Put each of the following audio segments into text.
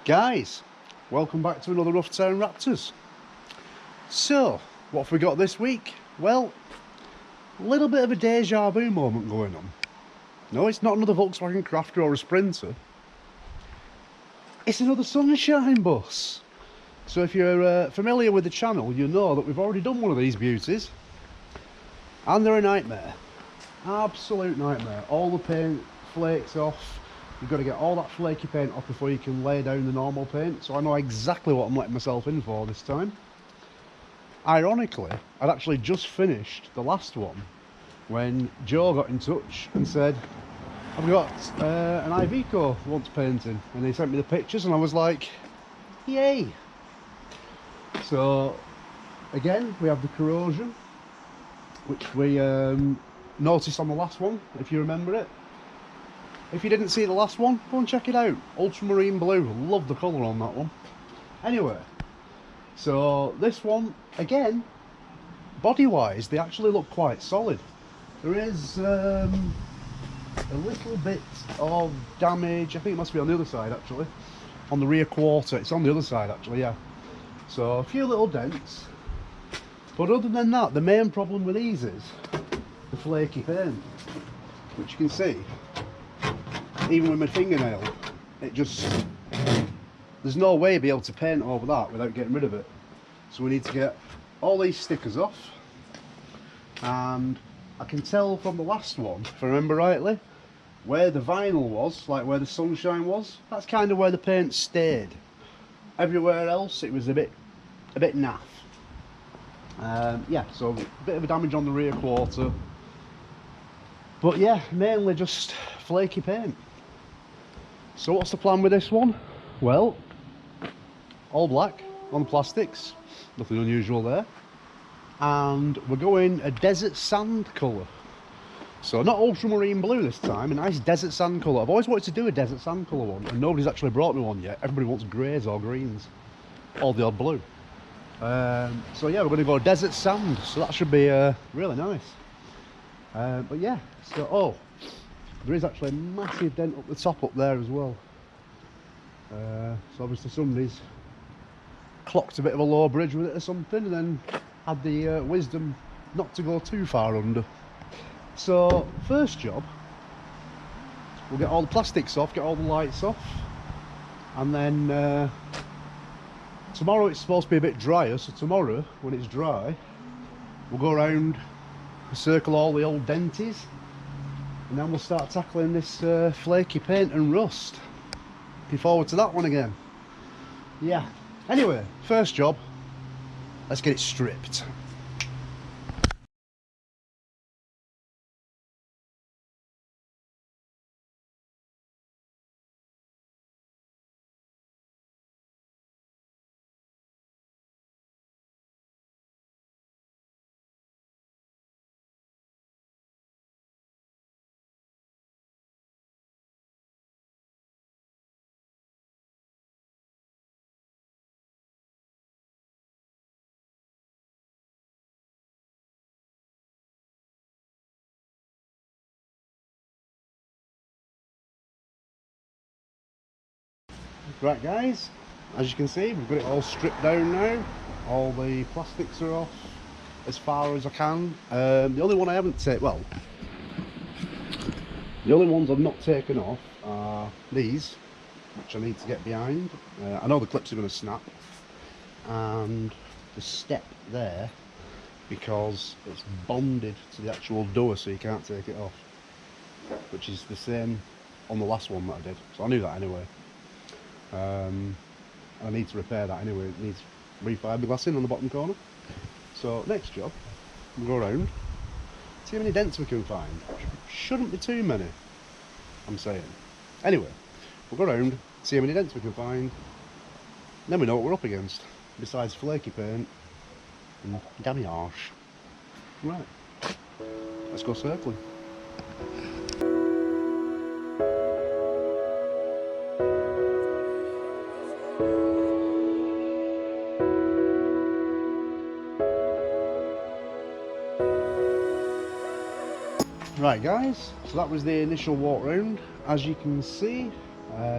Guys, welcome back to another Rough Town Raptors. So, what have we got this week? Well, a little bit of a deja vu moment going on. No, it's not another Volkswagen Crafter or a Sprinter. It's another Sunshine bus. So if you're familiar with the channel, you know that we've already done one of these beauties. And they're a nightmare. Absolute nightmare. All the paint flakes off. You've got to get all that flaky paint off before you can lay down the normal paint. So I know exactly what I'm letting myself in for this time. Ironically, I'd actually just finished the last one when Joe got in touch and said, I've got an Iveco wants painting. And he sent me the pictures and I was like, yay. So again, we have the corrosion, which we noticed on the last one, if you remember it. If you didn't see the last one, go and check it out. Ultramarine blue, love the colour on that one. Anyway, so this one, again, body-wise, they actually look quite solid. There is a little bit of damage, I think it must be on the other side actually, on the rear quarter. It's on the other side actually, yeah. So a few little dents. But other than that, the main problem with these is the flaky paint, which you can see. Even with my fingernail, it just, there's no way to be able to paint over that without getting rid of it. So we need to get all these stickers off. And I can tell from the last one, if I remember rightly, where the vinyl was, like where the Sunshine was, that's kind of where the paint stayed. Everywhere else it was a bit naff. Yeah, so a bit of a damage on the rear quarter. But yeah, mainly just flaky paint. So what's the plan with this one? Well, all black on the plastics, nothing unusual there. And we're going a desert sand colour. So not ultramarine blue this time, a nice desert sand colour. I've always wanted to do a desert sand colour one, and nobody's actually brought me one yet. Everybody wants greys or greens, or the odd blue. So yeah, we're going to go desert sand, so that should be really nice. But yeah, so, oh, there is actually a massive dent up the top up there as well. So obviously somebody's clocked a bit of a low bridge with it or something, and then had the wisdom not to go too far under. So first job, we'll get all the plastics off, get all the lights off, and then tomorrow it's supposed to be a bit drier, so tomorrow when it's dry we'll go around, circle all the old denties, and then we'll start tackling this flaky paint and rust. Looking forward to that one again. Yeah, anyway, first job, let's get it stripped. Right guys, as you can see, we've got it all stripped down now. All the plastics are off as far as I can. The only one I haven't taken, well, the only ones I've not taken off are these, which I need to get behind. I know the clips are going to snap, and the step there, because it's bonded to the actual door, so you can't take it off, which is the same on the last one that I did, so I knew that anyway. I need to repair that anyway. It needs refiberglassing on the bottom corner. So next job, we'll go around, see how many dents we can find. Shouldn't be too many, I'm saying. Anyway, we'll go around, see how many dents we can find, then we know what we're up against, besides flaky paint and damage. Right, let's go circling. Right guys, so that was the initial walk round. As you can see,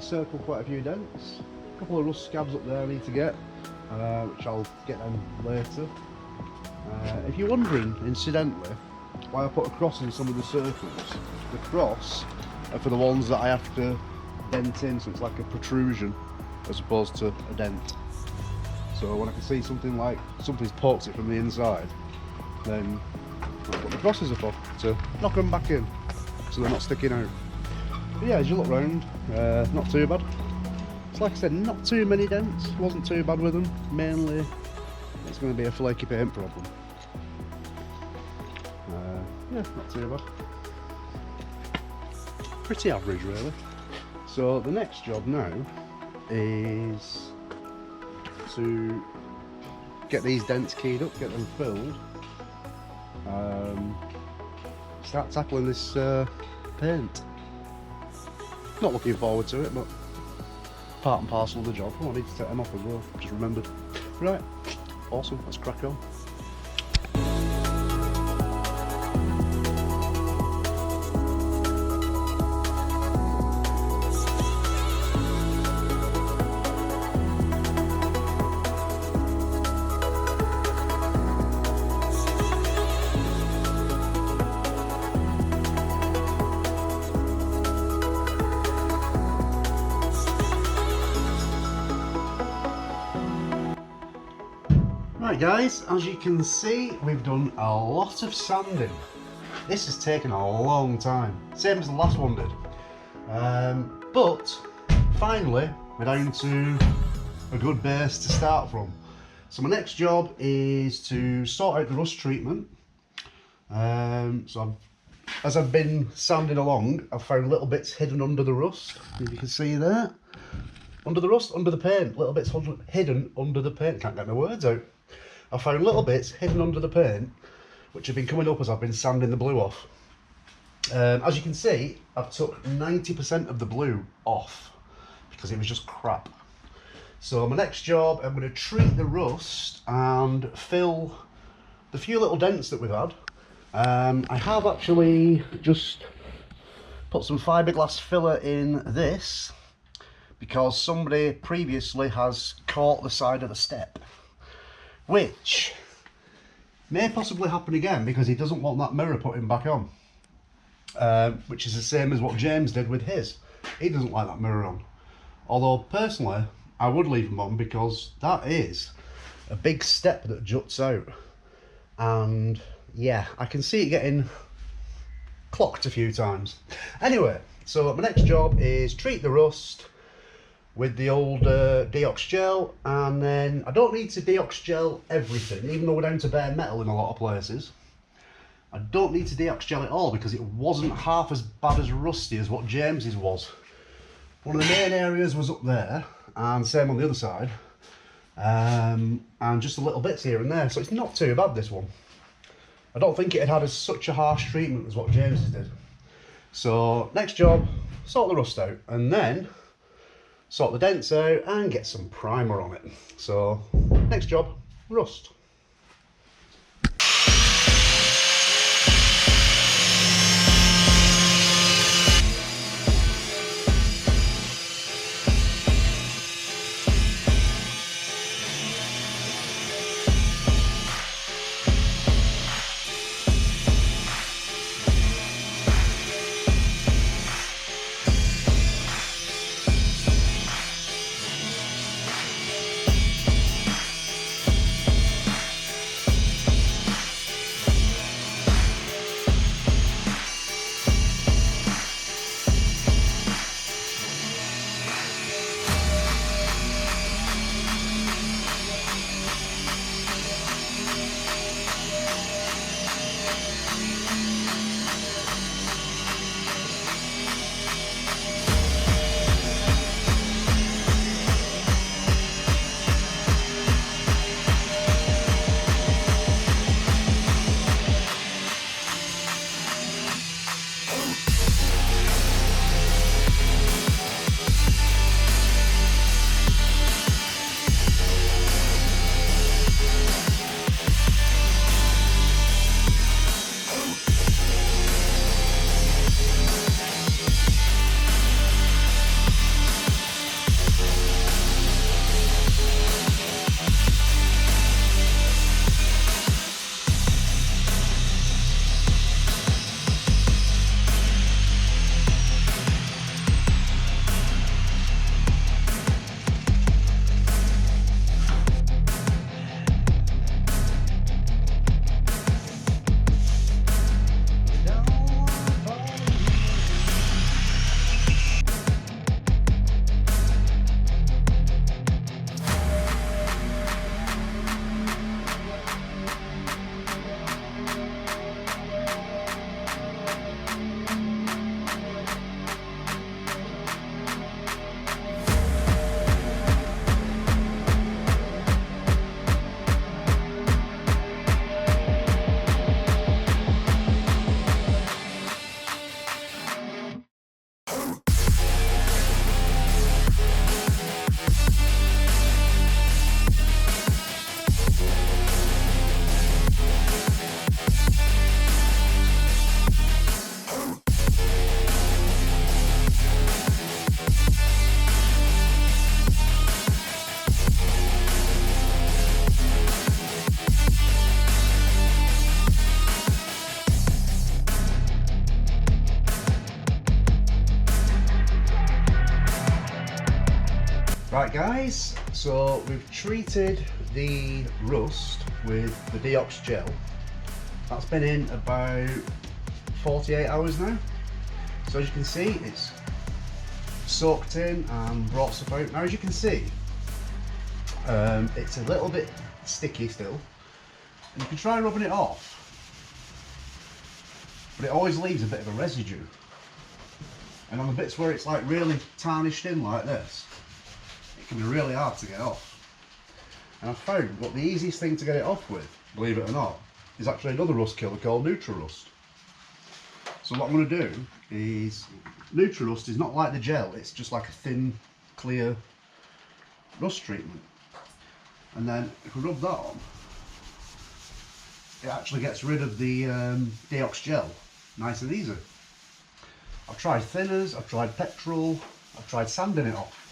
circled quite a few dents. A couple of rust scabs up there I need to get, which I'll get them later. If you're wondering, incidentally, why I put a cross in some of the circles, the cross are for the ones that I have to dent in, so it's like a protrusion as opposed to a dent. So when I can see something like something's poked it from the inside, then that's what the crosses are for, to knock them back in so they're not sticking out. But yeah, as you look round, not too bad. It's like I said, not too many dents, wasn't too bad with them. Mainly it's going to be a flaky paint problem. Yeah, not too bad. Pretty average really. So the next job now is to get these dents keyed up, get them filled, start tackling this paint. Not looking forward to it, but part and parcel of the job. Oh, I need to take them off as well, just remembered. Right, awesome, let's crack on. Right guys, as you can see, we've done a lot of sanding. This has taken a long time, same as the last one did. But finally, we're down to a good base to start from. So my next job is to sort out the rust treatment. As I've been sanding along, I've found little bits hidden under the rust. If you can see there, under the rust, under the paint, little bits hidden under the paint. Can't get my words out. I found little bits hidden under the paint which have been coming up as I've been sanding the blue off. As you can see, I've took 90% of the blue off because it was just crap. So my next job, I'm going to treat the rust and fill the few little dents that we've had. I have actually just put some fiberglass filler in this because somebody previously has caught the side of the step, which may possibly happen again because he doesn't want that mirror putting back on, which is the same as what James did with his. He doesn't like that mirror on, although personally I would leave him on because that is a big step that juts out, and yeah, I can see it getting clocked a few times. Anyway, so my next job is treat the rust with the old deox gel, and then I don't need to deox gel everything, even though we're down to bare metal in a lot of places. I don't need to deox gel it all because it wasn't half as bad as rusty as what James's was. One of the main areas was up there, and same on the other side, and just a little bits here and there, so it's not too bad, this one. I don't think it had such a harsh treatment as what James's did. So next job, sort the rust out, and then sort the dents out and get some primer on it. So next job, rust. Right guys, so we've treated the rust with the deox gel. That's been in about 48 hours now. So as you can see, it's soaked in and brought stuff out. Now as you can see, it's a little bit sticky still. And you can try rubbing it off, but it always leaves a bit of a residue. And on the bits where it's like really tarnished in like this, it can be really hard to get off. And I've found that the easiest thing to get it off with, believe it or not, is actually another rust killer called Rust. So what I'm going to do is, Rust is not like the gel, it's just like a thin, clear rust treatment. And then if we rub that on, it actually gets rid of the deox gel, nice and easy. I've tried thinners, I've tried petrol, I've tried sanding it off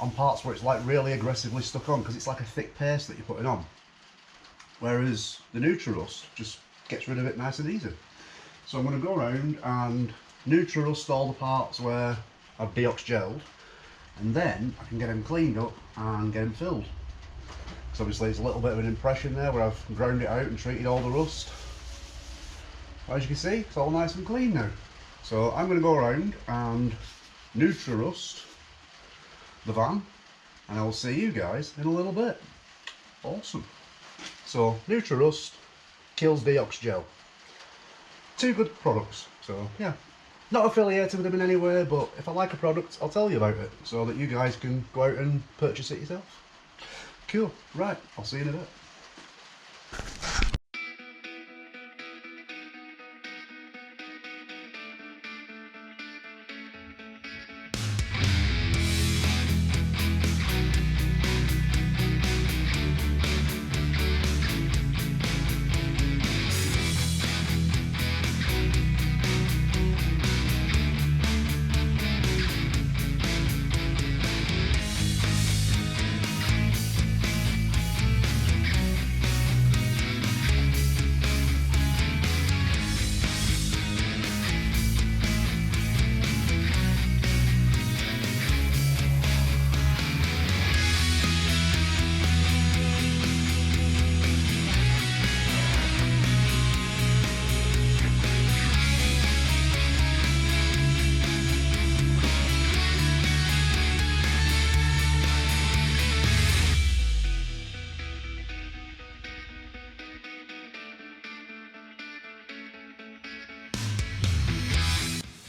on parts where it's like really aggressively stuck on because it's like a thick paste that you're putting on. Whereas the Rust just gets rid of it nice and easy. So I'm going to go around and Rust all the parts where I've deox gelled, and then I can get them cleaned up and get them filled. So obviously it's a little bit of an impression there where I've ground it out and treated all the rust. But as you can see, it's all nice and clean now. So I'm going to go around and Rust the van, and I will see you guys in a little bit. Awesome. So Rust kills deox gel. Two good products. So yeah, not affiliated with them in any way, but if I like a product, I'll tell you about it so that you guys can go out and purchase it yourself. Cool. Right, I'll see you in a bit.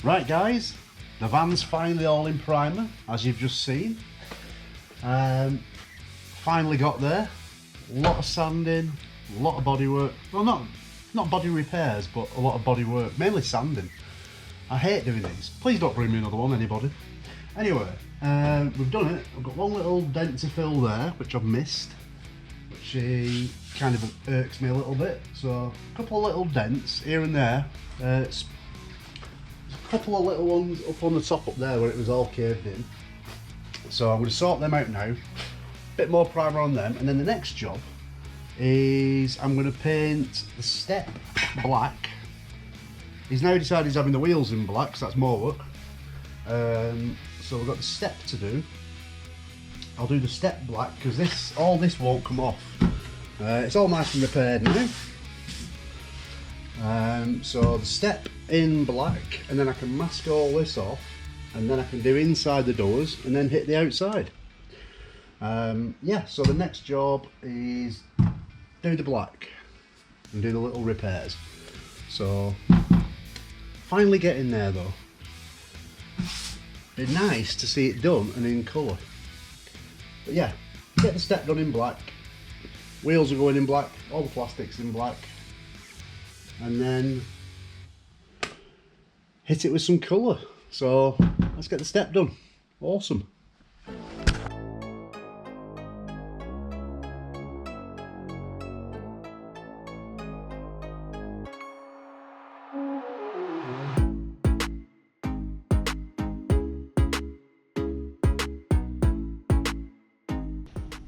Right guys, the van's finally all in primer, as you've just seen. Finally got there. A lot of sanding, a lot of body work. Well, not body repairs, but a lot of body work, mainly sanding. I hate doing these. Please don't bring me another one, anybody. Anyway, we've done it. I've got one little dent to fill there, which I've missed, which kind of irks me a little bit. So a couple of little dents here and there. A couple of little ones up on the top up there where it was all caved in. So I'm going to sort them out now. Bit more primer on them, and then the next job is I'm going to paint the step black. He's now decided he's having the wheels in black, so that's more work. So we've got the step to do. I'll do the step black because all this won't come off. It's all nice and repaired now. So the step in black, and then I can mask all this off, and then I can do inside the doors and then hit the outside. Yeah, so the next job is do the black and do the little repairs. So finally getting there though. It'd be nice to see it done and in colour. But yeah, get the step done in black. Wheels are going in black, all the plastics in black. And then hit it with some colour. So let's get the step done. Awesome.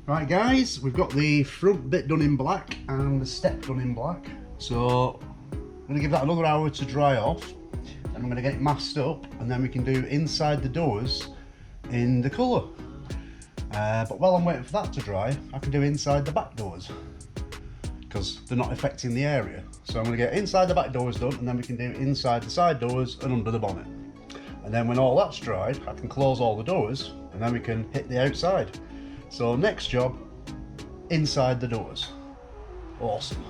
Right guys, we've got the front bit done in black and the step done in black. So I'm going to give that another hour to dry off, and I'm going to get it masked up, and then we can do inside the doors in the colour. But while I'm waiting for that to dry, I can do inside the back doors because they're not affecting the area. So I'm going to get inside the back doors done, and then we can do inside the side doors and under the bonnet. And then when all that's dried, I can close all the doors, and then we can hit the outside. So next job, inside the doors. Awesome.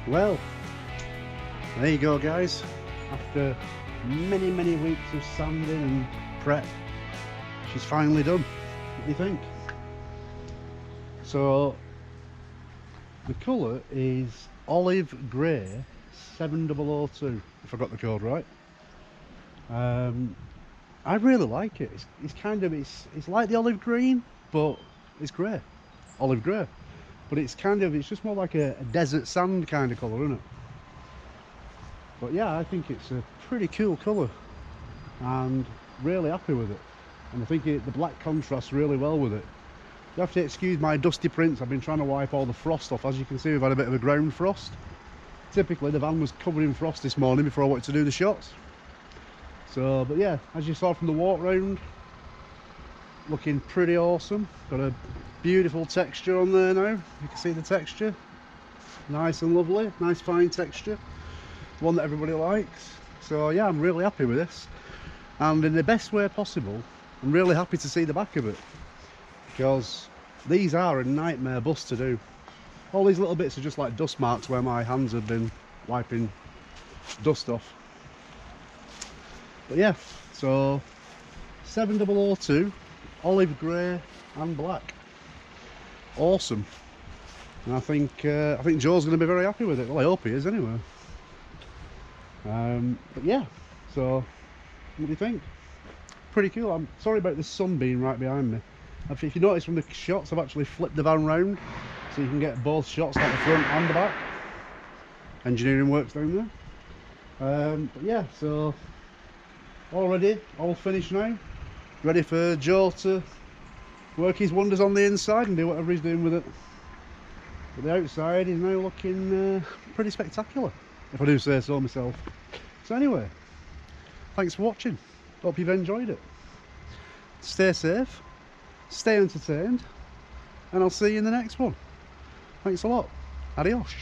Well, there you go guys, after many weeks of sanding and prep, she's finally done. What do you think? So the colour is olive grey 7002, if I got the code right. I really like it. It's kind of, it's like the olive green, but it's grey, olive grey. But it's kind of, it's just more like a desert sand kind of colour, isn't it? But yeah, I think it's a pretty cool colour and really happy with it. And I think the black contrasts really well with it. You have to excuse my dusty prints. I've been trying to wipe all the frost off. As you can see, we've had a bit of a ground frost. Typically the van was covered in frost this morning before I wanted to do the shots. So, but yeah, as you saw from the walk round, looking pretty awesome. Got a beautiful texture on there now. You can see the texture, nice and lovely, nice fine texture, one that everybody likes. So yeah, I'm really happy with this, and in the best way possible. I'm really happy to see the back of it. because these are a nightmare bus to do. All these little bits are just like dust marks where my hands have been wiping dust off. But yeah, so 7002, olive grey and black. Awesome. And I think Joe's going to be very happy with it. Well, I hope he is anyway. But yeah, so what do you think? Pretty cool. I'm sorry about the sun being right behind me. If you notice from the shots, I've actually flipped the van round so you can get both shots, like the front and the back. Engineering works down there. But yeah, so all ready, all finished now. Ready for Joe to work his wonders on the inside and do whatever he's doing with it. But the outside is now looking pretty spectacular, if I do say so myself. So anyway, thanks for watching. Hope you've enjoyed it. Stay safe, stay entertained, and I'll see you in the next one. Thanks a lot. Adios.